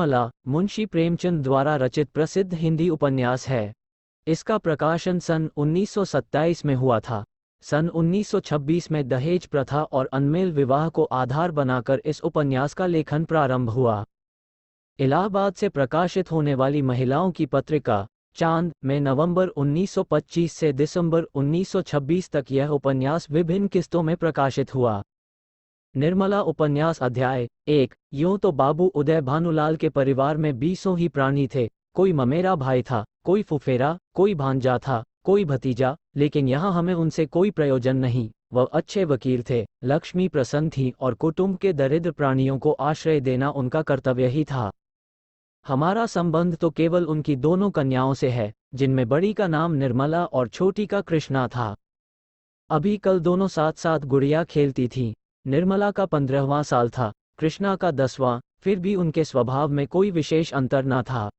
निर्मला मुंशी प्रेमचंद द्वारा रचित प्रसिद्ध हिंदी उपन्यास है। इसका प्रकाशन सन 1927 में हुआ था। सन 1926 में दहेज प्रथा और अनमेल विवाह को आधार बनाकर इस उपन्यास का लेखन प्रारंभ हुआ। इलाहाबाद से प्रकाशित होने वाली महिलाओं की पत्रिका चांद में नवंबर 1925 से दिसंबर 1926 तक यह उपन्यास विभिन्न किस्तों में प्रकाशित हुआ। निर्मला उपन्यास अध्याय 1। यूं तो बाबू उदय भानुलाल के परिवार में 20 ही प्राणी थे। कोई ममेरा भाई था, कोई फुफेरा, कोई भांजा था, कोई भतीजा, लेकिन यहाँ हमें उनसे कोई प्रयोजन नहीं। वह अच्छे वकील थे, लक्ष्मी प्रसन्न थी और कुटुंब के दरिद्र प्राणियों को आश्रय देना उनका कर्तव्य ही था। हमारा संबंध तो केवल उनकी दोनों कन्याओं से है, जिनमें बड़ी का नाम निर्मला और छोटी का कृष्णा था। अभी कल दोनों साथ साथ गुड़िया खेलती थीं। निर्मला का 15वां साल था, कृष्णा का 10वां, फिर भी उनके स्वभाव में कोई विशेष अंतर न था।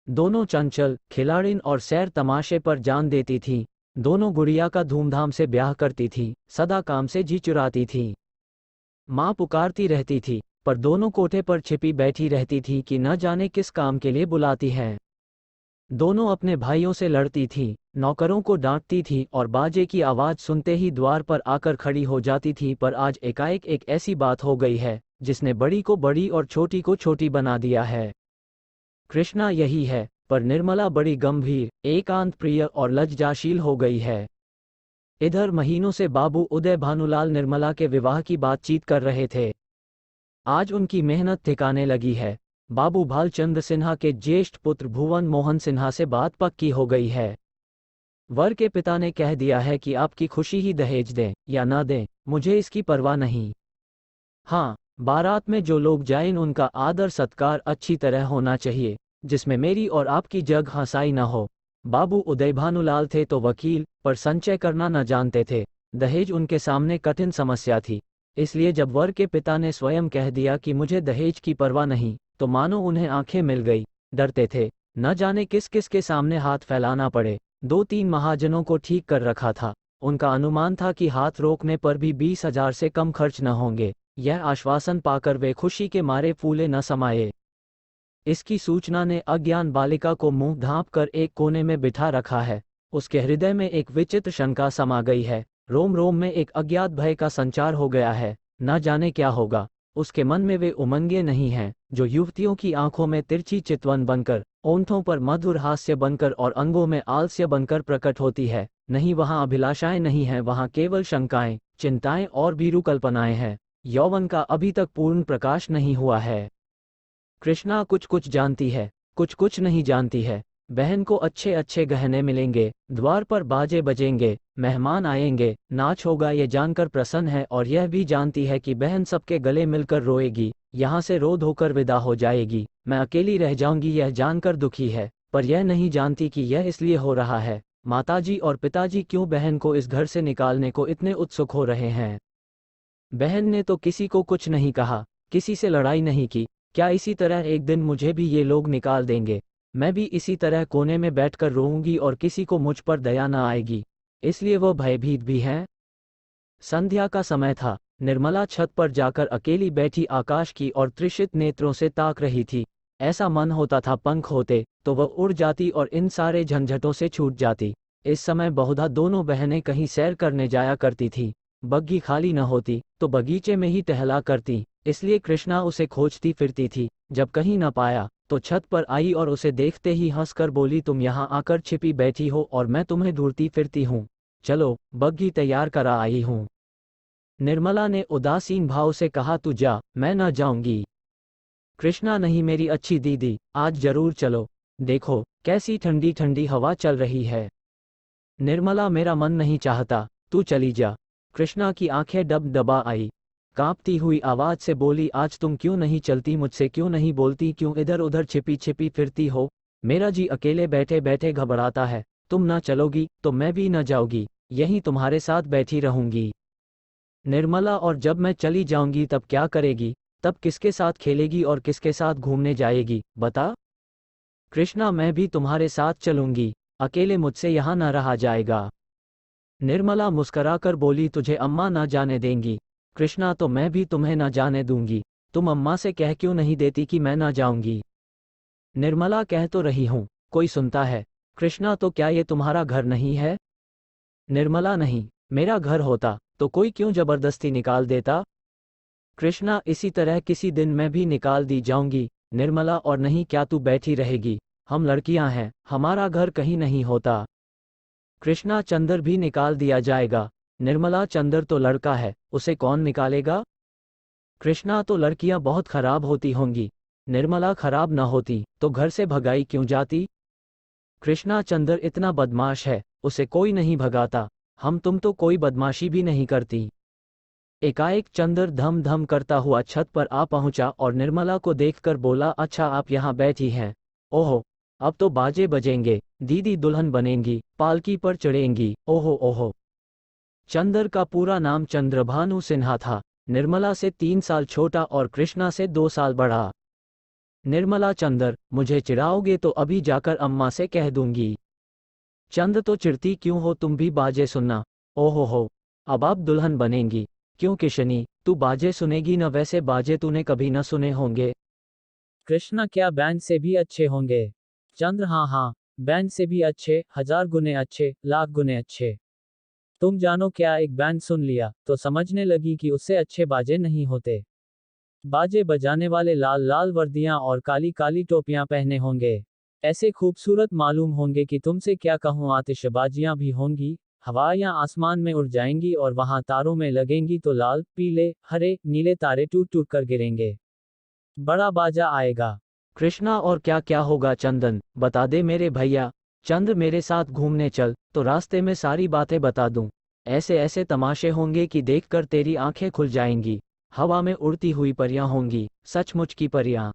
दोनों चंचल, खिलाड़िन और सैर तमाशे पर जान देती थीं। दोनों गुड़िया का धूमधाम से ब्याह करती थीं, सदा काम से जी चुराती थीं। माँ पुकारती रहती थी, पर दोनों कोठे पर छिपी बैठी रहती थी कि न जाने किस काम के लिए बुलाती हैं। दोनों अपने भाइयों से लड़ती थीं, नौकरों को डांटती थीं और बाजे की आवाज़ सुनते ही द्वार पर आकर खड़ी हो जाती थीं। पर आज एकाएक एक ऐसी बात हो गई है जिसने बड़ी को बड़ी और छोटी को छोटी बना दिया है। कृष्णा यही है, पर निर्मला बड़ी गंभीर, एकांत प्रिय और लज्जाशील हो गई है। इधर महीनों से बाबू उदय भानुलाल निर्मला के विवाह की बातचीत कर रहे थे। आज उनकी मेहनत ठिकाने लगी है। बाबू भालचंद्र सिन्हा के ज्येष्ठ पुत्र भुवन मोहन सिन्हा से बात पक्की हो गई है। वर के पिता ने कह दिया है कि आपकी खुशी ही दहेज दें या न दें, मुझे इसकी परवाह नहीं। हाँ, बारात में जो लोग जाएं उनका आदर सत्कार अच्छी तरह होना चाहिए, जिसमें मेरी और आपकी जग हंसाई न हो। बाबू उदय भानुलाल थे तो वकील, पर संचय करना न जानते थे। दहेज उनके सामने कठिन समस्या थी। इसलिए जब वर के पिता ने स्वयं कह दिया कि मुझे दहेज की परवाह नहीं, तो मानो उन्हें आंखें मिल गई। डरते थे, न जाने किस किस के सामने हाथ फैलाना पड़े। 2-3 महाजनों को ठीक कर रखा था। उनका अनुमान था कि हाथ रोकने पर भी 20,000 से कम खर्च न होंगे। यह आश्वासन पाकर वे खुशी के मारे फूले न समाये। इसकी सूचना ने अज्ञान बालिका को मुंह ढांप कर एक कोने में बिठा रखा है। उसके हृदय में एक विचित्र शंका समा गई है। रोम रोम में एक अज्ञात भय का संचार हो गया है। न जाने क्या होगा। उसके मन में वे उमंगें नहीं हैं जो युवतियों की आंखों में तिरछी चितवन बनकर, ओंठों पर मधुर हास्य बनकर और अंगों में आलस्य बनकर प्रकट होती है। नहीं, वहां अभिलाषाएं नहीं हैं, वहां केवल शंकाएं, चिंताएं और भीरू कल्पनाएं हैं। यौवन का अभी तक पूर्ण प्रकाश नहीं हुआ है। कृष्णा कुछ कुछ जानती है, कुछ कुछ नहीं जानती है। बहन को अच्छे अच्छे गहने मिलेंगे, द्वार पर बाजे बजेंगे, मेहमान आएंगे, नाच होगा, ये जानकर प्रसन्न है। और यह भी जानती है कि बहन सबके गले मिलकर रोएगी, यहाँ से रो धोकर विदा हो जाएगी। मैं अकेली रह जाऊंगी, यह जानकर दुखी है। पर यह नहीं जानती कि यह इसलिए हो रहा है। माताजी और पिताजी क्यों बहन को इस घर से निकालने को इतने उत्सुक हो रहे हैं। बहन ने तो किसी को कुछ नहीं कहा, किसी से लड़ाई नहीं की। क्या इसी तरह एक दिन मुझे भी ये लोग निकाल देंगे? मैं भी इसी तरह कोने में बैठकर रोऊंगी और किसी को मुझ पर दया न आएगी। इसलिए वो भयभीत भी हैं। संध्या का समय था। निर्मला छत पर जाकर अकेली बैठी आकाश की और त्रिषित नेत्रों से ताक रही थी। ऐसा मन होता था पंख होते तो वह उड़ जाती और इन सारे झंझटों से छूट जाती। इस समय बहुधा दोनों बहनें कहीं सैर करने जाया करती थीं। बग्गी खाली न होती तो बगीचे में ही टहला करती, इसलिए कृष्णा उसे खोजती फिरती थी। जब कहीं न पाया तो छत पर आई और उसे देखते ही हंसकर बोली, तुम यहाँ आकर छिपी बैठी हो और मैं तुम्हें ढूंढती फिरती हूँ। चलो, बग्गी तैयार करा आई हूँ। निर्मला ने उदासीन भाव से कहा, तू जा, मैं न जाऊंगी। कृष्णा, नहीं मेरी अच्छी दीदी, आज जरूर चलो। देखो कैसी ठंडी ठंडी हवा चल रही है। निर्मला, मेरा मन नहीं चाहता, तू चली जा। कृष्णा की आंखें डब-डबा आई। कांपती हुई आवाज से बोली, आज तुम क्यों नहीं चलती, मुझसे क्यों नहीं बोलती, क्यों इधर उधर छिपी छिपी फिरती हो? मेरा जी अकेले बैठे बैठे घबराता है। तुम ना चलोगी तो मैं भी न जाऊंगी, यहीं तुम्हारे साथ बैठी रहूंगी। निर्मला, और जब मैं चली जाऊंगी तब क्या करेगी? तब किसके साथ खेलेगी और किसके साथ घूमने जाएगी, बता? कृष्णा, मैं भी तुम्हारे साथ चलूंगी, अकेले मुझसे यहाँ न रहा जाएगा। निर्मला मुस्कराकर बोली, तुझे अम्मा ना जाने देंगी। कृष्णा, तो मैं भी तुम्हें न जाने दूंगी। तुम अम्मा से कह क्यों नहीं देती कि मैं ना जाऊंगी? निर्मला, कह तो रही हूं, कोई सुनता है? कृष्णा, तो क्या ये तुम्हारा घर नहीं है? निर्मला, नहीं, मेरा घर होता तो कोई क्यों जबरदस्ती निकाल देता? कृष्णा, इसी तरह किसी दिन मैं भी निकाल दी जाऊंगी। निर्मला, और नहीं क्या तू बैठी रहेगी? हम लड़कियां हैं, हमारा घर कहीं नहीं होता। कृष्णा, चंदर भी निकाल दिया जाएगा। निर्मला, चंदर तो लड़का है, उसे कौन निकालेगा? कृष्णा, तो लड़कियां बहुत खराब होती होंगी। निर्मला, खराब न होती तो घर से भगाई क्यों जाती? कृष्णा, चंदर इतना बदमाश है, उसे कोई नहीं भगाता। हम तुम तो कोई बदमाशी भी नहीं करती। एकाएक चंदर धम धम करता हुआ छत पर आ पहुंचा और निर्मला को देखकर बोला, अच्छा आप यहाँ बैठी हैं? ओहो, अब तो बाजे बजेंगे, दीदी दुल्हन बनेंगी, पालकी पर चढ़ेंगी। ओहो ओहो। चंदर का पूरा नाम चंद्रभानु सिन्हा था। निर्मला से 3 साल छोटा और कृष्णा से 2 साल बड़ा। निर्मला, चंदर, मुझे चिढ़ाओगे तो अभी जाकर अम्मा से कह दूंगी। चंद, तो चिढ़ती क्यों हो, तुम भी बाजे सुनना। ओहो हो, अब आप दुल्हन बनेंगी। क्यों किशनी, तू बाजे सुनेगी न? वैसे बाजे तूने कभी न सुने होंगे। कृष्णा, क्या बैंड से भी अच्छे होंगे? चंद्र, हाँ हाँ, बैंड से भी अच्छे, 1000 गुने अच्छे, लाख गुने अच्छे। तुम जानो क्या, एक बैंड सुन लिया तो समझने लगी कि उससे अच्छे बाजे नहीं होते। बाजे बजाने वाले लाल लाल वर्दियां और काली काली टोपियां पहने होंगे। ऐसे खूबसूरत मालूम होंगे कि तुमसे क्या कहूँ, आतिशबाजियां भी होंगी, हवाएं आसमान में उड़ जाएंगी और वहां तारों में लगेंगी तो लाल पीले हरे नीले तारे टूट टूट कर गिरेंगे। बड़ा बाजा आएगा। कृष्णा, और क्या क्या होगा चंदन, बता दे मेरे भैया। चंद्र, मेरे साथ घूमने चल तो रास्ते में सारी बातें बता दूं। ऐसे ऐसे तमाशे होंगे कि देखकर तेरी आंखें खुल जाएंगी। हवा में उड़ती हुई परियां होंगी, सचमुच की परियां।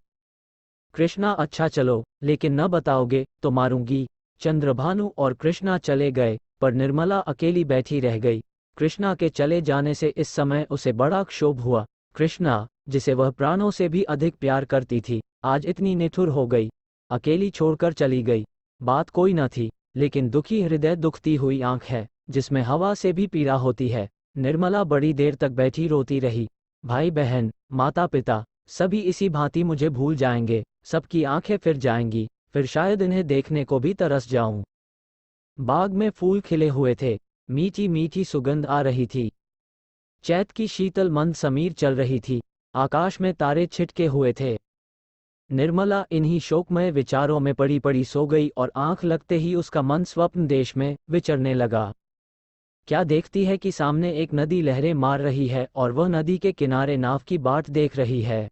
कृष्णा, अच्छा चलो, लेकिन न बताओगे तो मारूंगी। चंद्रभानु और कृष्णा चले गए, पर निर्मला अकेली बैठी रह गई। कृष्णा के चले जाने से इस समय उसे बड़ा क्षोभ हुआ। कृष्णा, जिसे वह प्राणों से भी अधिक प्यार करती थी, आज इतनी निठुर हो गई, अकेली छोड़कर चली गई। बात कोई न थी, लेकिन दुखी हृदय, दुखती हुई आंख है, जिसमें हवा से भी पीड़ा होती है। निर्मला बड़ी देर तक बैठी रोती रही। भाई बहन, माता पिता, सभी इसी भांति मुझे भूल जाएंगे, सबकी आंखें फिर जाएंगी, फिर शायद इन्हें देखने को भी तरस जाऊं। बाग में फूल खिले हुए थे, मीठी मीठी सुगंध आ रही थी। चैत की शीतल मंद समीर चल रही थी, आकाश में तारे छिटके हुए थे। निर्मला इन्हीं शोकमय विचारों में पड़ी पड़ी सो गई और आंख लगते ही उसका मन स्वप्न देश में विचरने लगा। क्या देखती है कि सामने एक नदी लहरें मार रही है और वह नदी के किनारे नाव की बाट देख रही है।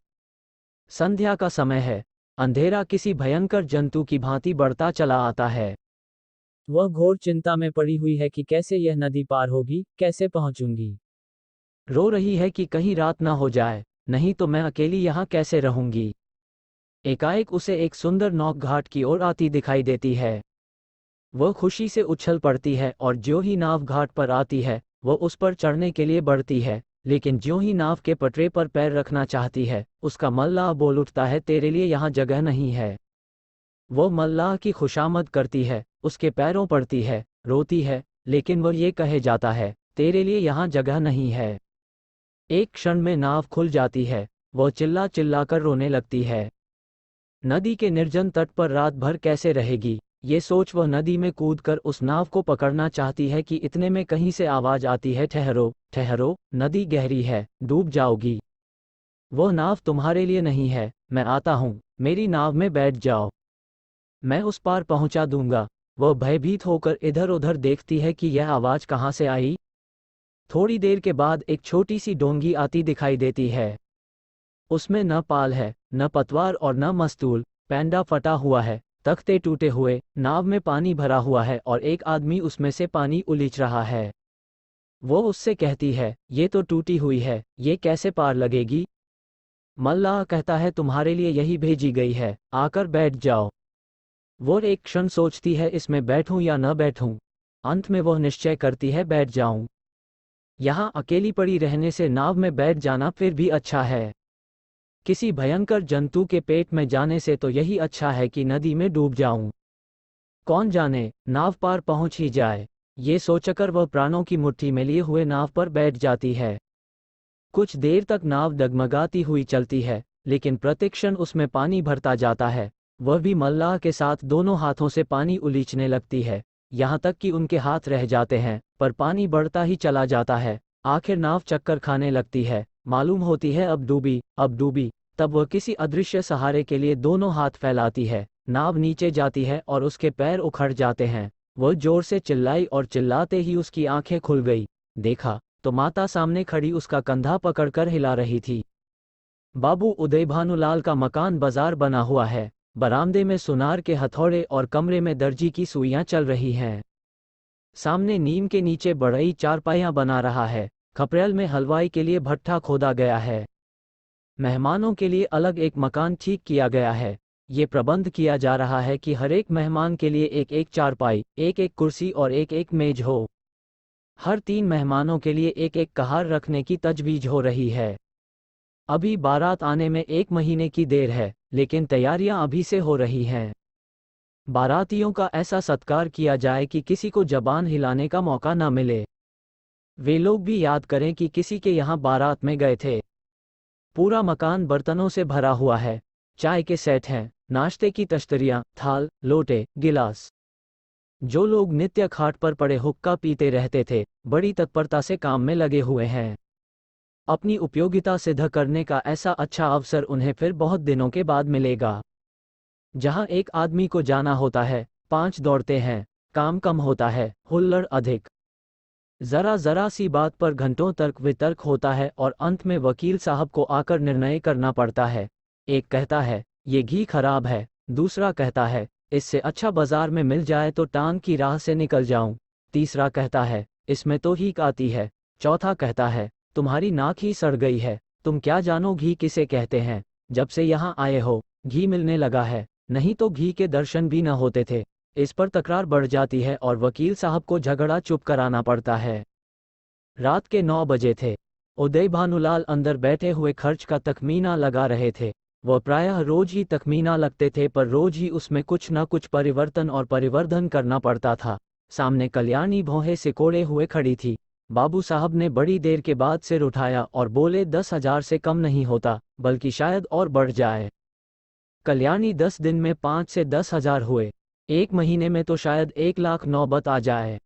संध्या का समय है, अंधेरा किसी भयंकर जंतु की भांति बढ़ता चला आता है। वह घोर चिंता में पड़ी हुई है कि कैसे यह नदी पार होगी, कैसे पहुंचूंगी। रो रही है कि कहीं रात ना हो जाए, नहीं तो मैं अकेली यहाँ कैसे रहूंगी। एकाएक उसे एक सुंदर नौक घाट की ओर आती दिखाई देती है। वह खुशी से उछल पड़ती है और ज्यों ही नाव घाट पर आती है, वह उस पर चढ़ने के लिए बढ़ती है, लेकिन ज्यों ही नाव के पटरे पर पैर रखना चाहती है, उसका मल्लाह बोल उठता है, तेरे लिए यहाँ जगह नहीं है। वो मल्लाह की खुशामद करती है, उसके पैरों पड़ती है, रोती है, लेकिन वह ये कहे जाता है, तेरे लिए यहाँ जगह नहीं है। एक क्षण में नाव खुल जाती है, वह चिल्ला चिल्ला कर रोने लगती है। नदी के निर्जन तट पर रात भर कैसे रहेगी, ये सोच वह नदी में कूदकर उस नाव को पकड़ना चाहती है कि इतने में कहीं से आवाज आती है, ठहरो ठहरो, नदी गहरी है, डूब जाओगी। वह नाव तुम्हारे लिए नहीं है, मैं आता हूँ, मेरी नाव में बैठ जाओ, मैं उस पार पहुंचा दूंगा। वह भयभीत होकर इधर उधर देखती है कि यह आवाज कहाँ से आई। थोड़ी देर के बाद एक छोटी सी डोंगी आती दिखाई देती है। उसमें न पाल है, न पतवार और न मस्तूल, पैंडा फटा हुआ है, तख्ते टूटे हुए, नाव में पानी भरा हुआ है और एक आदमी उसमें से पानी उलीच रहा है। वो उससे कहती है, ये तो टूटी हुई है, ये कैसे पार लगेगी। मल्लाह कहता है, तुम्हारे लिए यही भेजी गई है, आकर बैठ जाओ। वो एक क्षण सोचती है, इसमें बैठूं या न बैठूं। अंत में वह निश्चय करती है, बैठ जाऊं। यहाँ अकेली पड़ी रहने से नाव में बैठ जाना फिर भी अच्छा है। किसी भयंकर जंतु के पेट में जाने से तो यही अच्छा है कि नदी में डूब जाऊं। कौन जाने, नाव पार पहुंच ही जाए। ये सोचकर वह प्राणों की मुट्ठी में लिए हुए नाव पर बैठ जाती है। कुछ देर तक नाव डगमगाती हुई चलती है, लेकिन प्रतिक्षण उसमें पानी भरता जाता है। वह भी मल्लाह के साथ दोनों हाथों से पानी उलीचने लगती है, यहाँ तक कि उनके हाथ रह जाते हैं, पर पानी बढ़ता ही चला जाता है। आखिर नाव चक्कर खाने लगती है, मालूम होती है अब डूबी, अब डूबी। तब वह किसी अदृश्य सहारे के लिए दोनों हाथ फैलाती है, नाव नीचे जाती है और उसके पैर उखड़ जाते हैं। वह जोर से चिल्लाई और चिल्लाते ही उसकी आंखें खुल गई। देखा तो माता सामने खड़ी उसका कंधा पकड़कर हिला रही थी। बाबू उदय भानुलाल का मकान बाजार बना हुआ है। बरामदे में सुनार के हथौड़े और कमरे में दर्जी की सुइयां चल रही हैं। सामने नीम के नीचे बड़ई चारपाइयां बना रहा है। खपरेल में हलवाई के लिए भट्ठा खोदा गया है। मेहमानों के लिए अलग एक मकान ठीक किया गया है। ये प्रबंध किया जा रहा है कि हर एक मेहमान के लिए एक एक चारपाई, एक एक कुर्सी और एक एक मेज हो। हर 3 मेहमानों के लिए एक एक कहार रखने की तजवीज हो रही है। अभी बारात आने में 1 महीने की देर है, लेकिन तैयारियां अभी से हो रही हैं। बारातियों का ऐसा सत्कार किया जाए कि किसी को जबान हिलाने का मौका न मिले। वे लोग भी याद करें कि किसी के यहाँ बारात में गए थे। पूरा मकान बर्तनों से भरा हुआ है। चाय के सेट हैं, नाश्ते की तश्तरियां, थाल, लोटे, गिलास। जो लोग नित्य खाट पर पड़े हुक्का पीते रहते थे, बड़ी तत्परता से काम में लगे हुए हैं। अपनी उपयोगिता सिद्ध करने का ऐसा अच्छा अवसर उन्हें फिर बहुत दिनों के बाद मिलेगा। जहां एक आदमी को जाना होता है, 5 दौड़ते हैं। काम कम होता है, हुल्लड़ अधिक। जरा जरा सी बात पर घंटों तर्क वितर्क होता है और अंत में वकील साहब को आकर निर्णय करना पड़ता है। एक कहता है ये घी खराब है, दूसरा कहता है इससे अच्छा बाजार में मिल जाए तो टांग की राह से निकल जाऊं। तीसरा कहता है इसमें तो हीक आती है। चौथा कहता है तुम्हारी नाक ही सड़ गई है, तुम क्या जानो घी किसे कहते हैं। जब से यहाँ आए हो घी मिलने लगा है, नहीं तो घी के दर्शन भी न होते थे। इस पर तकरार बढ़ जाती है और वकील साहब को झगड़ा चुप कराना पड़ता है। रात के 9 बजे थे। उदय भानुलाल अंदर बैठे हुए खर्च का तखमीना लगा रहे थे। वह प्रायः रोज ही तखमीना लगते थे, पर रोज ही उसमें कुछ न कुछ परिवर्तन और परिवर्धन करना पड़ता था। सामने कल्याणी भौहें सिकोड़े हुए खड़ी थी। बाबू साहब ने बड़ी देर के बाद सिर उठाया और बोले 10,000 से कम नहीं होता, बल्कि शायद और बढ़ जाए। कल्याणी 10 दिन में 5 से 10,000 हुए, 1 महीने में तो शायद 1 लाख नौबत आ जाए।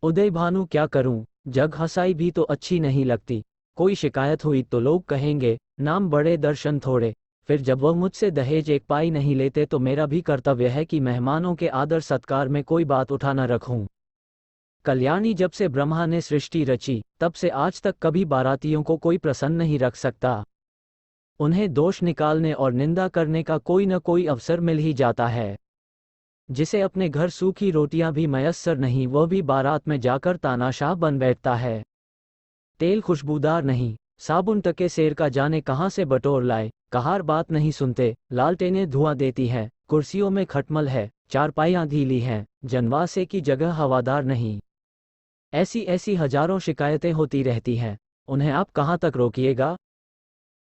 उदय भानु क्या करूं, जग हंसाई भी तो अच्छी नहीं लगती। कोई शिकायत हुई तो लोग कहेंगे नाम बड़े दर्शन थोड़े। फिर जब वह मुझसे दहेज 1 पाई नहीं लेते तो मेरा भी कर्तव्य है कि मेहमानों के आदर सत्कार में कोई बात उठा न रखूं। कल्याणी जब से ब्रह्मा ने सृष्टि रची तब से आज तक कभी बारातियों को कोई प्रसन्न नहीं रख सकता। उन्हें दोष निकालने और निंदा करने का कोई न कोई अवसर मिल ही जाता है। जिसे अपने घर सूखी रोटियां भी मयस्सर नहीं, वह भी बारात में जाकर तानाशाह बन बैठता है। तेल खुशबूदार नहीं, साबुन टके सेर का जाने कहाँ से बटोर लाए। कहार बात नहीं सुनते, लालटेनें धुआं देती हैं, कुर्सियों में खटमल है, चारपाइयां ढीली हैं, जनवासे की जगह हवादार नहीं। ऐसी ऐसी हजारों शिकायतें होती रहती हैं, उन्हें आप कहाँ तक रोकिएगा।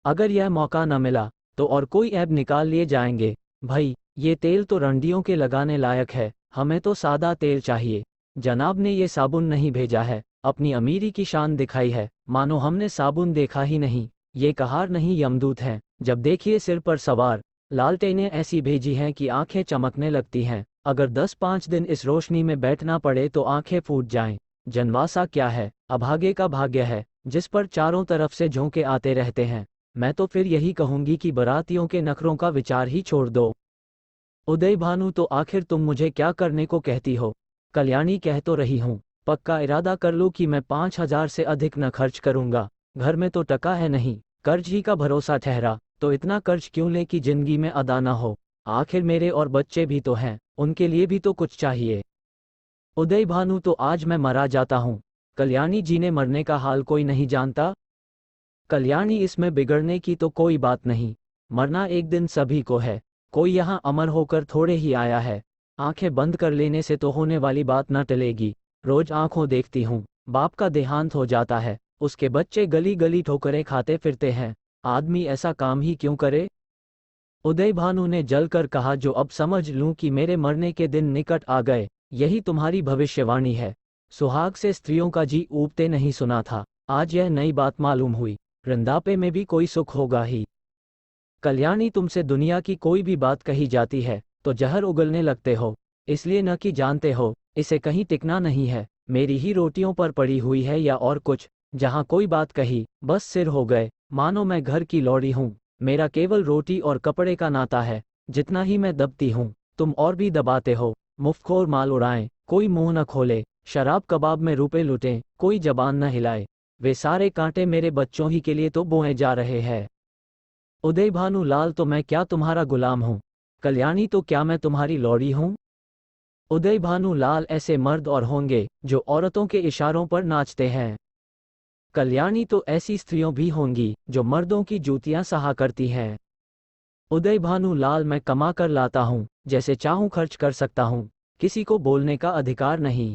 अगर यह मौका न मिला तो और कोई ऐब निकाल लिए जाएंगे। भाई ये तेल तो रंडियों के लगाने लायक है, हमें तो सादा तेल चाहिए। जनाब ने ये साबुन नहीं भेजा है, अपनी अमीरी की शान दिखाई है, मानो हमने साबुन देखा ही नहीं। ये कहार नहीं यमदूत हैं, जब देखिए सिर पर सवार। लालटेनें ऐसी भेजी हैं कि आंखें चमकने लगती हैं। अगर 10-5 दिन इस रोशनी में बैठना पड़े तो आंखें फूट जाएं। जनवासा क्या है, अभागे का भाग्य है, जिस पर चारों तरफ से झोंके आते रहते हैं। मैं तो फिर यही कहूंगी कि बारातियों के नखरों का विचार ही छोड़ दो। उदय भानु तो आखिर तुम मुझे क्या करने को कहती हो। कल्याणी कह तो रही हूँ, पक्का इरादा कर लो कि मैं 5,000 से अधिक न खर्च करूंगा। घर में तो टका है नहीं, कर्ज ही का भरोसा ठहरा, तो इतना कर्ज क्यों ले कि जिंदगी में अदा न हो। आखिर मेरे और बच्चे भी तो हैं, उनके लिए भी तो कुछ चाहिए। उदय भानु तो आज मैं मरा जाता हूँ, कल्याणी जी ने मरने का हाल कोई नहीं जानता। कल्याणी इसमें बिगड़ने की तो कोई बात नहीं, मरना एक दिन सभी को है। कोई यहाँ अमर होकर थोड़े ही आया है। आंखें बंद कर लेने से तो होने वाली बात न टलेगी। रोज आंखों देखती हूँ, बाप का देहांत हो जाता है, उसके बच्चे गली गली ठोकरें खाते फिरते हैं। आदमी ऐसा काम ही क्यों करे। उदय भानु ने जलकर कहा, जो अब समझ लूं कि मेरे मरने के दिन निकट आ गए, यही तुम्हारी भविष्यवाणी है। सुहाग से स्त्रियों का जी ऊबते नहीं सुना था, आज यह नई बात मालूम हुई। वृंदापे में भी कोई सुख होगा ही। कल्याणी, तुमसे दुनिया की कोई भी बात कही जाती है तो जहर उगलने लगते हो, इसलिए न कि जानते हो इसे कहीं टिकना नहीं है। मेरी ही रोटियों पर पड़ी हुई है या और कुछ। जहाँ कोई बात कही बस सिर हो गए, मानो मैं घर की लौड़ी हूँ। मेरा केवल रोटी और कपड़े का नाता है। जितना ही मैं दबती हूँ तुम और भी दबाते हो। मुफ्तखोर माल उड़ाएं, कोई मुंह न खोले। शराब कबाब में रुपए लुटें, कोई जबान न हिलाए। वे सारे कांटे मेरे बच्चों ही के लिए तो बोए जा रहे हैं। उदय भानु लाल, तो मैं क्या तुम्हारा गुलाम हूँ? कल्याणी, तो क्या मैं तुम्हारी लौड़ी हूँ? उदय भानु लाल, ऐसे मर्द और होंगे जो औरतों के इशारों पर नाचते हैं। कल्याणी, तो ऐसी स्त्रियों भी होंगी जो मर्दों की जूतियां सहा करती हैं। उदय भानु लाल, मैं कमा कर लाता हूँ, जैसे चाहूं खर्च कर सकता हूँ, किसी को बोलने का अधिकार नहीं।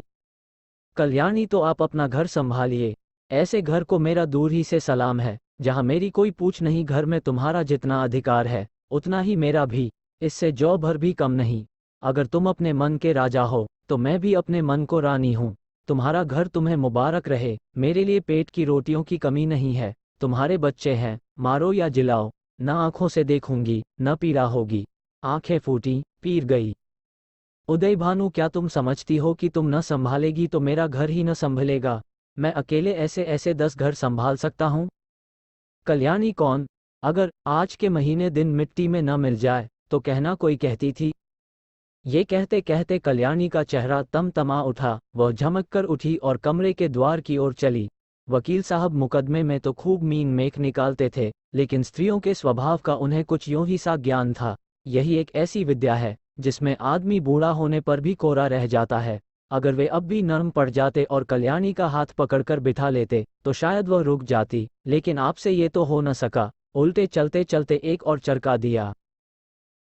कल्याणी, तो आप अपना घर संभालिए। ऐसे घर को मेरा दूर ही से सलाम है, जहाँ मेरी कोई पूछ नहीं। घर में तुम्हारा जितना अधिकार है उतना ही मेरा भी, इससे जौ भर भी कम नहीं। अगर तुम अपने मन के राजा हो तो मैं भी अपने मन को रानी हूँ। तुम्हारा घर तुम्हें मुबारक रहे। मेरे लिए पेट की रोटियों की कमी नहीं है। तुम्हारे बच्चे हैं, मारो या जिलाओ, न आंखों से देखूंगी न पीड़ा होगी। आंखें फूटी, पीर गई। उदय भानु, क्या तुम समझती हो कि तुम न संभालेगी तो मेरा घर ही न संभलेगा? मैं अकेले ऐसे ऐसे 10 घर संभाल सकता हूँ? कल्याणी, कौन? अगर आज के महीने दिन मिट्टी में न मिल जाए तो कहना, कोई कहती थी। ये कहते कहते कल्याणी का चेहरा तमतमा उठा। वह झमक कर उठी और कमरे के द्वार की ओर चली। वकील साहब मुकदमे में तो खूब मीन मेख निकालते थे, लेकिन स्त्रियों के स्वभाव का उन्हें कुछ यूं ही सा ज्ञान था। यही एक ऐसी विद्या है जिसमें आदमी बूढ़ा होने पर भी कोरा रह जाता है। अगर वे अब भी नर्म पड़ जाते और कल्याणी का हाथ पकड़कर बिठा लेते तो शायद वह रुक जाती, लेकिन आपसे ये तो हो न सका। उल्टे चलते चलते एक और चरका दिया।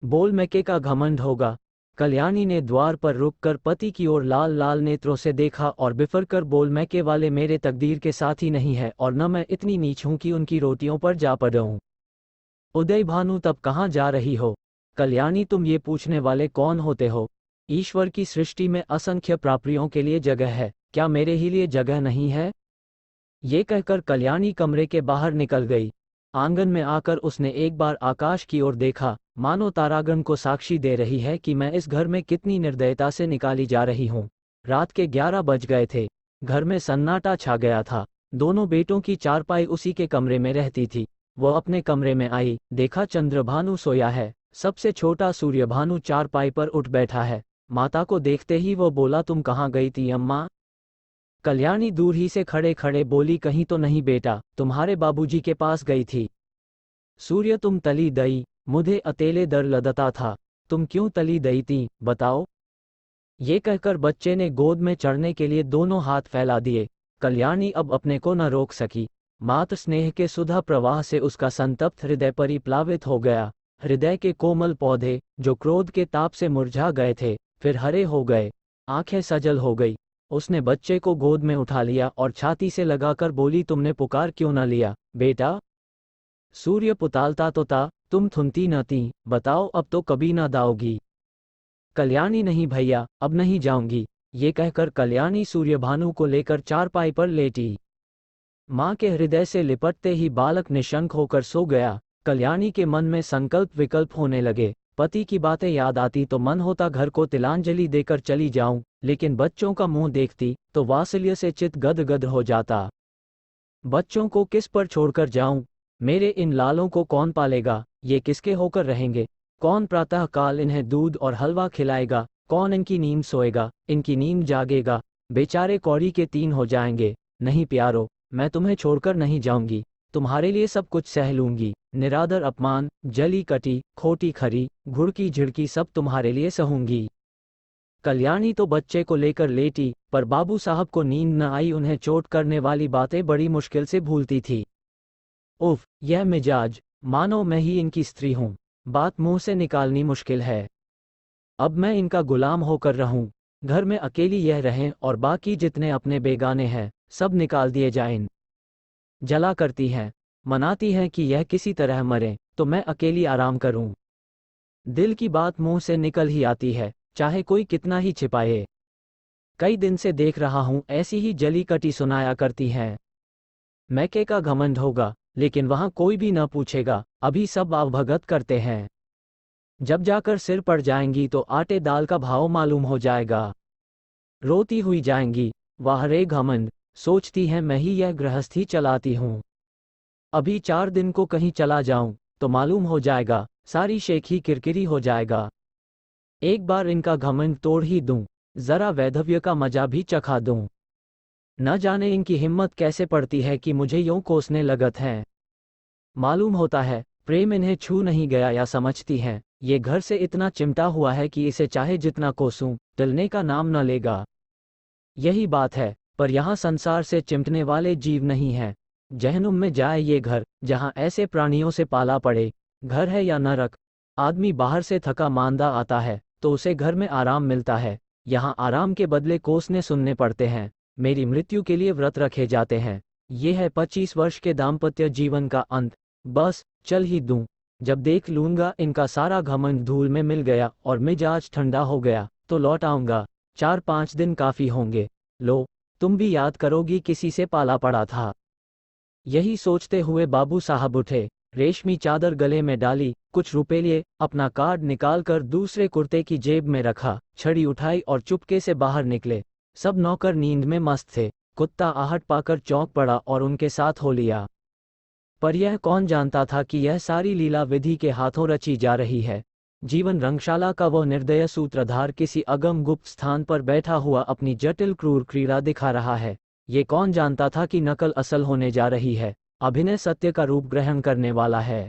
बोल मैके का घमंड होगा। कल्याणी ने द्वार पर रुककर पति की ओर लाल लाल नेत्रों से देखा और बिफर कर बोल, मैके वाले मेरे तकदीर के साथ ही नहीं है, और न मैं इतनी नीच हूं कि उनकी रोटियों पर जा पड़ूं। उदय भानु, तब कहाँ जा रही हो? कल्याणी, तुम ये पूछने वाले कौन होते हो? ईश्वर की सृष्टि में असंख्य प्राप्तियों के लिए जगह है, क्या मेरे ही लिए जगह नहीं है? ये कहकर कल्याणी कमरे के बाहर निकल गई। आंगन में आकर उसने एक बार आकाश की ओर देखा, मानो तारागण को साक्षी दे रही है कि मैं इस घर में कितनी निर्दयता से निकाली जा रही हूँ। रात के 11 बज गए थे। घर में सन्नाटा छा गया था। दोनों बेटों की चारपाई उसी के कमरे में रहती थी। वह अपने कमरे में आई, देखा चंद्रभानु सोया है। सबसे छोटा सूर्यभानु चारपाई पर उठ बैठा है। माता को देखते ही वो बोला, तुम कहाँ गई थी अम्मा? कल्याणी दूर ही से खड़े खड़े बोली, कहीं तो नहीं बेटा, तुम्हारे बाबूजी के पास गई थी। सूर्य, तुम तली दई, मुझे अकेले डर लगता था। तुम क्यों तली दई थी, बताओ? ये कहकर बच्चे ने गोद में चढ़ने के लिए दोनों हाथ फैला दिए। कल्याणी अब अपने को न रोक सकी। मातृ स्नेह के सुधा प्रवाह से उसका संतप्त हृदय परिप्लावित हो गया। हृदय के कोमल पौधे जो क्रोध के ताप से मुरझा गए थे फिर हरे हो गए। आंखें सजल हो गई। उसने बच्चे को गोद में उठा लिया और छाती से लगाकर बोली, तुमने पुकार क्यों न लिया बेटा? सूर्य पुतालता तो था, तुम थुनती न थी। बताओ, अब तो कभी न दाओगी? कल्याणी, नहीं भैया, अब नहीं जाऊंगी। ये कहकर कल्याणी सूर्यभानु को लेकर चारपाई पर लेटी। माँ के हृदय से लिपटते ही बालक निशंक होकर सो गया। कल्याणी के मन में संकल्प विकल्प होने लगे। पति की बातें याद आती तो मन होता घर को तिलांजलि देकर चली जाऊं, लेकिन बच्चों का मुंह देखती तो वात्सल्य से चित्त गदगद हो जाता। बच्चों को किस पर छोड़कर जाऊं? मेरे इन लालों को कौन पालेगा? ये किसके होकर रहेंगे? कौन प्रातः काल इन्हें दूध और हलवा खिलाएगा? कौन इनकी नींद सोएगा, इनकी नींद जागेगा? बेचारे कौड़ी के 3 हो जाएंगे। नहीं प्यारो, मैं तुम्हें छोड़कर नहीं जाऊंगी। तुम्हारे लिए सब कुछ सह लूंगी। निरादर अपमान, जली कटी, खोटी खरी, घुड़की झिड़की सब तुम्हारे लिए सहूंगी। कल्याणी तो बच्चे को लेकर लेटी, पर बाबू साहब को नींद न आई। उन्हें चोट करने वाली बातें बड़ी मुश्किल से भूलती थी। उफ, यह मिजाज, मानो मैं ही इनकी स्त्री हूं। बात मुंह से निकालनी मुश्किल है। अब मैं इनका गुलाम होकर रहूं। घर में अकेली यह रहें और बाकी जितने अपने बेगाने हैं सब निकाल दिए जाएं। जला करती हैं, मनाती हैं कि यह किसी तरह मरे तो मैं अकेली आराम करूं। दिल की बात मुंह से निकल ही आती है, चाहे कोई कितना ही छिपाए। कई दिन से देख रहा हूं ऐसी ही जली कटी सुनाया करती हैं। मैके का घमंड होगा, लेकिन वहां कोई भी न पूछेगा, अभी सब अवगत करते हैं। जब जाकर सिर पड़ जाएंगी तो आटे दाल का भाव मालूम हो जाएगा। रोती हुई जाएंगी, वाह रे घमंड, सोचती हैं मैं ही यह गृहस्थी चलाती हूँ। अभी 4 दिन को कहीं चला जाऊं तो मालूम हो जाएगा, सारी शेखी किरकिरी हो जाएगा। एक बार इनका घमंड तोड़ ही दूं, जरा वैधव्य का मजा भी चखा दूं। न जाने इनकी हिम्मत कैसे पड़ती है कि मुझे यूं कोसने लगत हैं। मालूम होता है प्रेम इन्हें छू नहीं गया, या समझती हैं ये घर से इतना चिमटा हुआ है कि इसे चाहे जितना कोसूं टलने का नाम न लेगा। यही बात है, पर यहाँ संसार से चिमटने वाले जीव नहीं हैं। जहनुम में जाए ये घर, जहाँ ऐसे प्राणियों से पाला पड़े। घर है या नरक। आदमी बाहर से थका मांदा आता है तो उसे घर में आराम मिलता है, यहाँ आराम के बदले कोसने सुनने पड़ते हैं। मेरी मृत्यु के लिए व्रत रखे जाते हैं। ये है 25 वर्ष के दाम्पत्य जीवन का अंत। बस चल ही दूं, जब देख लूंगा इनका सारा घमंड धूल में मिल गया और मिजाज ठंडा हो गया तो लौट आऊंगा। 4-5 दिन काफी होंगे। लो, तुम भी याद करोगी किसी से पाला पड़ा था। यही सोचते हुए बाबू साहब उठे, रेशमी चादर गले में डाली, कुछ रुपए लिए, अपना कार्ड निकालकर दूसरे कुर्ते की जेब में रखा, छड़ी उठाई और चुपके से बाहर निकले। सब नौकर नींद में मस्त थे। कुत्ता आहट पाकर चौंक पड़ा और उनके साथ हो लिया। पर यह कौन जानता था कि यह सारी लीला विधि के हाथों रची जा रही है। जीवन रंगशाला का वह निर्दय सूत्रधार किसी अगम गुप्त स्थान पर बैठा हुआ अपनी जटिल क्रूर क्रीड़ा दिखा रहा है। ये कौन जानता था कि नकल असल होने जा रही है, अभिनय सत्य का रूप ग्रहण करने वाला है।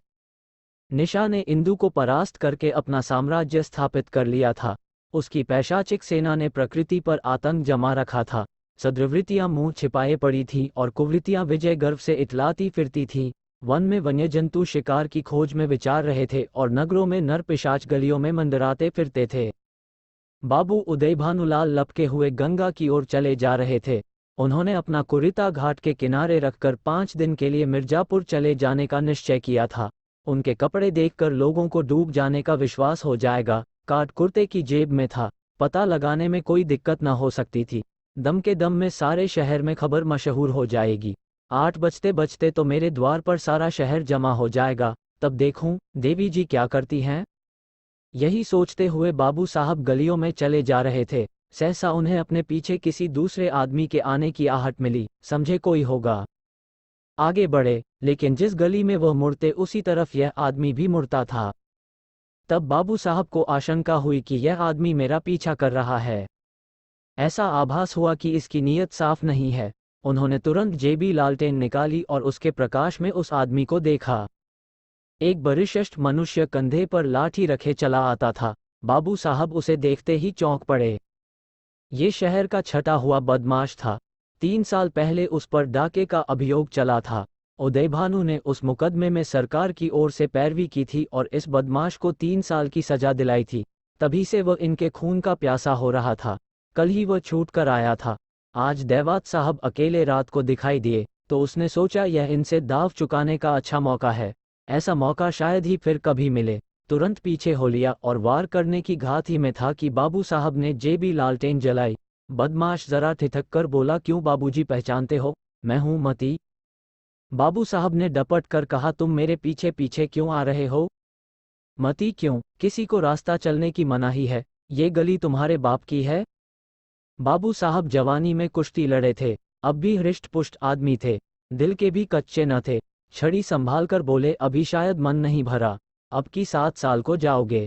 निशा ने इंदु को परास्त करके अपना साम्राज्य स्थापित कर लिया था। उसकी पैशाचिक सेना ने प्रकृति पर आतंक जमा रखा था। सद्वृत्तियां मुंह छिपाए पड़ी थीं और कुवृत्तियां विजय गर्व से इतलाती फिरती थीं। वन में वन्यजंतु शिकार की खोज में विचार रहे थे और नगरों में नर पिशाच गलियों में मंडराते फिरते थे। बाबू उदय भानुलाल लपके हुए गंगा की ओर चले जा रहे थे। उन्होंने अपना कुरिता घाट के किनारे रखकर 5 दिन के लिए मिर्जापुर चले जाने का निश्चय किया था। उनके कपड़े देखकर लोगों को डूब जाने का विश्वास हो जाएगा। कार्ड कुर्ते की जेब में था, पता लगाने में कोई दिक्कत न हो सकती थी। दम के दम में सारे शहर में खबर मशहूर हो जाएगी। 8 बजते बजते तो मेरे द्वार पर सारा शहर जमा हो जाएगा, तब देखूं देवी जी क्या करती हैं। यही सोचते हुए बाबू साहब गलियों में चले जा रहे थे। सहसा उन्हें अपने पीछे किसी दूसरे आदमी के आने की आहट मिली, समझे कोई होगा। आगे बढ़े, लेकिन जिस गली में वह मुड़ते उसी तरफ यह आदमी भी मुड़ता था। तब बाबू साहब को आशंका हुई कि यह आदमी मेरा पीछा कर रहा है। ऐसा आभास हुआ कि इसकी नीयत साफ नहीं है। उन्होंने तुरंत जेबी लालटेन निकाली और उसके प्रकाश में उस आदमी को देखा। एक बरिष्ठ मनुष्य कंधे पर लाठी रखे चला आता था। बाबू साहब उसे देखते ही चौंक पड़े। ये शहर का छटा हुआ बदमाश था। 3 साल पहले उस पर डाके का अभियोग चला था। उदय भानु ने उस मुकदमे में सरकार की ओर से पैरवी की थी और इस बदमाश को 3 साल की सजा दिलाई थी। तभी से वह इनके खून का प्यासा हो रहा था। कल ही वह छूट कर आया था। आज देवात साहब अकेले रात को दिखाई दिए तो उसने सोचा यह इनसे दाव चुकाने का अच्छा मौका है। ऐसा मौका शायद ही फिर कभी मिले। तुरंत पीछे हो लिया और वार करने की घात ही में था कि बाबू साहब ने जेबी लालटेन जलाई। बदमाश जरा ठिठक कर बोला, क्यों बाबूजी, पहचानते हो, मैं हूं मती। बाबू साहब ने डपट कर कहा, तुम मेरे पीछे पीछे क्यों आ रहे हो? मती क्यों, किसी को रास्ता चलने की मनाही है? ये गली तुम्हारे बाप की है? बाबू साहब जवानी में कुश्ती लड़े थे, अब भी हृष्ट पुष्ट आदमी थे, दिल के भी कच्चे न थे। छड़ी संभाल कर बोले, अभी शायद मन नहीं भरा, अब की 7 साल को जाओगे।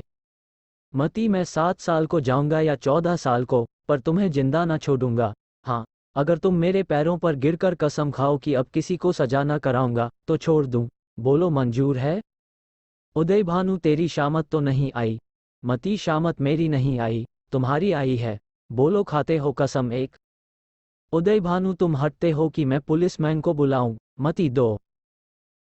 मती, मैं 7 साल को जाऊंगा या 14 साल को, पर तुम्हें जिंदा न छोड़ूंगा। हाँ, अगर तुम मेरे पैरों पर गिरकर कसम खाओ कि अब किसी को सजा न कराऊंगा तो छोड़ दूं। बोलो, मंजूर है? उदय भानु, तेरी शामत तो नहीं आई। मती, शामत मेरी नहीं आई, तुम्हारी आई है। बोलो, खाते हो कसम एक? उदय भानु, तुम हटते हो कि मैं पुलिसमैन को बुलाऊं? मती, दो।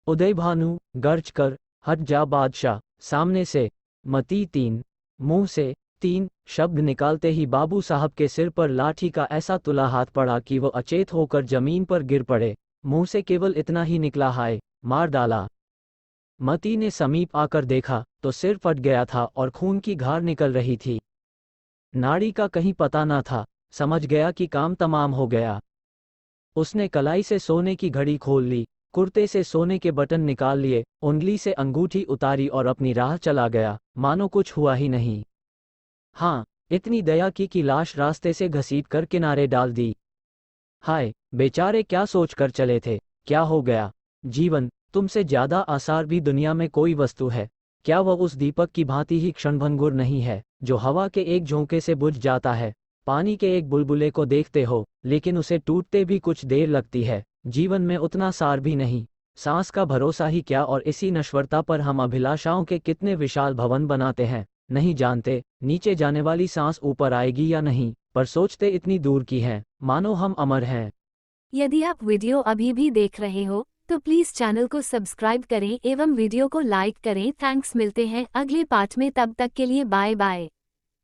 उदय भानु, गर्ज कर, हट जा बादशाह, सामने से। मती, 3। मुंह से 3 शब्द निकालते ही बाबू साहब के सिर पर लाठी का ऐसा तुला हाथ पड़ा कि वो अचेत होकर जमीन पर गिर पड़े। मुंह से केवल इतना ही निकला, हाय, मार डाला। मती ने समीप आकर देखा तो सिर फट गया था और खून की धार निकल रही थी। नाड़ी का कहीं पता न था। समझ गया कि काम तमाम हो गया। उसने कलाई से सोने की घड़ी खोल ली, कुर्ते से सोने के बटन निकाल लिए, उंगली से अंगूठी उतारी और अपनी राह चला गया, मानो कुछ हुआ ही नहीं। हाँ, इतनी दया की कि लाश रास्ते से घसीट कर किनारे डाल दी। हाय, बेचारे क्या सोचकर चले थे, क्या हो गया? जीवन, तुमसे ज्यादा आसार भी दुनिया में कोई वस्तु है? क्या वह उस दीपक की भांति ही क्षणभंगुर नहीं है, जो हवा के एक झोंके से बुझ जाता है? पानी के एक बुलबुले को देखते हो, लेकिन उसे टूटते भी कुछ देर लगती है। जीवन में उतना सार भी नहीं, सांस का भरोसा ही क्या, और इसी नश्वरता पर हम अभिलाषाओं के कितने विशाल भवन बनाते हैं। नहीं जानते नीचे जाने वाली सांस ऊपर आएगी या नहीं, पर सोचते इतनी दूर की हैं, मानो हम अमर हैं। यदि आप वीडियो अभी भी देख रहे हो तो प्लीज चैनल को सब्सक्राइब करें एवं वीडियो को लाइक करें। थैंक्स, मिलते हैं अगले पार्ट में, तब तक के लिए बाय बाय।